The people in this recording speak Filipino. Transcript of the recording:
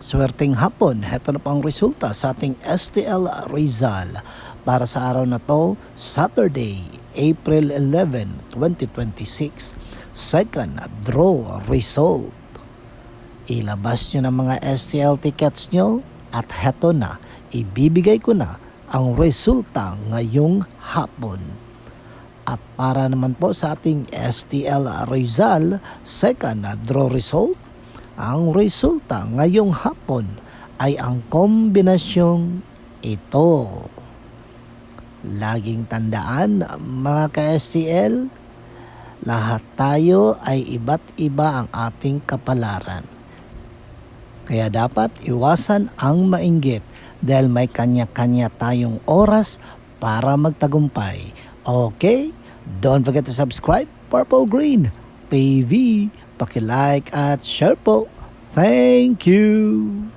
Swerteng hapon, heto na po ang resulta sa ating STL Rizal para sa araw na to, Saturday, April 11, 2026. Second draw result. Ilabas nyo ng mga STL tickets nyo at heto na, ibibigay ko na ang resulta ngayong hapon. At para naman po sa ating STL Rizal, second draw result, ang resulta ngayong hapon ay ang kombinasyong ito. Laging tandaan mga ka-STL, lahat tayo ay iba't iba ang ating kapalaran. Kaya dapat iwasan ang mainggit dahil may kanya-kanya tayong oras para magtagumpay. Okay? Don't forget to subscribe Purple Green TV. Paki-like at share po. Thank you!